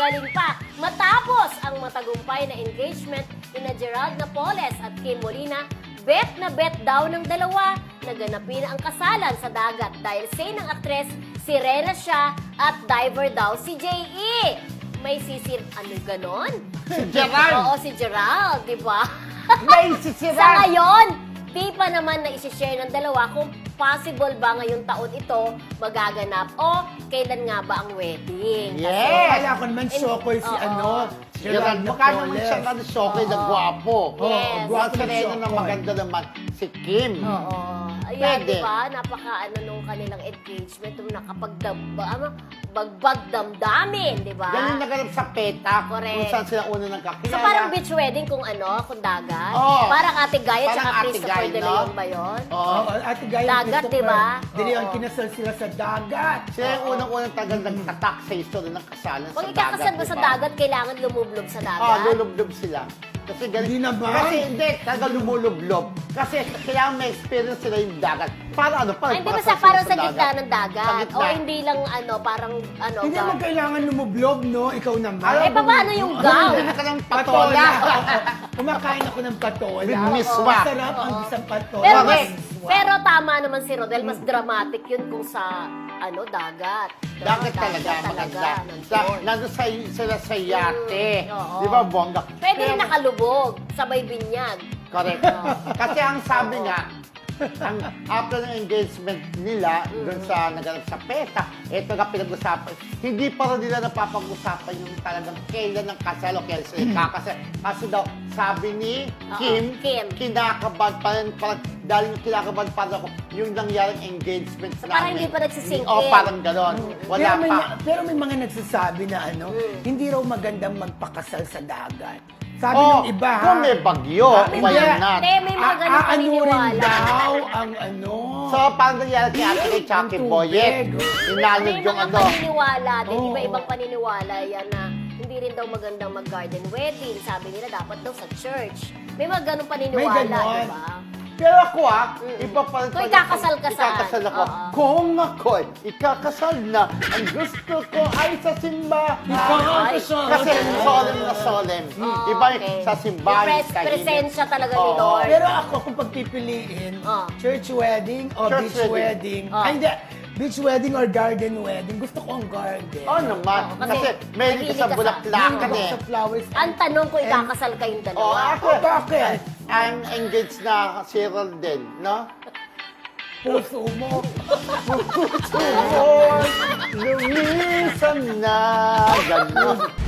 galing pa. Matapos ang matagumpay na engagement ni Gerald Napoles at Kim Molina, bet na bet daw ng dalawa na ganapin ang kasalan sa dagat dahil say ng aktres, sirena siya at diver daw si J.E. May sisir... Ano ganon? Si Gerald. Oo, si Gerald, di ba? May sisira. Sa ngayon, di pa naman na isi-share ng dalawa kung possible ba ngayong taon ito magaganap o kailan nga ba ang wedding. Yes. Kaya ko naman shokoy si Oo. ano, Gerald, mukha naman siya na shokoy na gwapo. Yes. Gwapo Gwapo rin ng na shokoy. maganda naman si Kim. Oo. Ayan, Pwede. di ba? Napaka nung kanilang engagement, nung bagbag damdamin, di ba? Ganun naganap sa PETA, Correct. kung saan sila una nang kakilala. So parang beach wedding kung kung dagat? Oo. Parang Ate Gaya Parang at Ate Christopher Guy, De no? Leon ba yun? Oo. Oo, Ate Gaya Dagat, di ba? De Leon, Oo. kinasal sila sa dagat. Sila yung unang-unang tagal nagtatak sa history ng kasalan Kung sa dagat. ikakasal mo sa diba? dagat, kailangan lumublob sa dagat. Ah, lulublob sila. Kasi ganun. Hindi naman. Kasi hindi, talaga lumulublob. Kasi kailangan may experience sila yung dagat. Para ano? Para Ay, hindi ba kasal sa parang sila sa gitna ng Sa dagat? gitna. O hindi lang parang Hindi naman kailangan lumublob, no? Ikaw naman. Eh, paano yung gown? Bumili ka ng patola. Kumakain ako ng patola. With miswa. Masarap ang isang patola. Pero, Correct. pero tama naman si Rodel, mas dramatic yun kung sa dagat. Dagat talaga, maganda. nandun. Nandun sila sa yate. oo. Di ba, bongga? Pwede rin nakalubog, sabay binyag. Correct. Kasi ang sabi nga, ang after ng engagement nila dun sa naganap sa PETA, ito nga pinag-usapan. Hindi pa rin nila napapag-usapan yung talagang kailan ng kasal o kailan sila kakasal. Kasi daw, sabi ni Kim, kinakabahan pa rin, dahil yung kinakabahan pa rin ako, yung nangyaring engagement So, parang hindi pa nagsisink in. O, parang gano'n. Wala Pero may mga nagsasabi na hindi raw magandang magpakasal sa dagat. Sabi ng iba, kung may bagyo, Hindi. why not? May mga ganun Aanurin paniniwala. daw ang So, parang nangyari kay Ate kay Chucky Yung Boyet. tubig. Inanod May yung mga ano. paniniwala din, Oo. iba-ibang paniniwala yan na hindi rin daw magandang mag-garden wedding. Sabi nila dapat daw sa church. May mga ganong paniniwala, May ganon. di ba? Pero ako iba pa rin Kung pala ikakasal ka ikakasal ako. Oo. Kung ako ikakasal na, ang gusto ko ay sa simbahan. Kasi solemn na solemn. Iba okay. sa simbahan. Yung presensya talaga ni Oo. Lord. Pero ako kung pagpipiliin, church wedding o Church beach wedding. wedding. Ay, hindi. Beach wedding or garden wedding. Gusto ko ang garden. Oo naman. Oo, kasi Kasi meron ka mahilig sa ka sa- bulaklakan Mahilig eh. ako sa flowers. Ang tanong ko, ikakasal kayong Oo, dalawa. ako. Bakit? I'm engaged na si Rolden, no? Puso mo. Lumisan na, gano'n.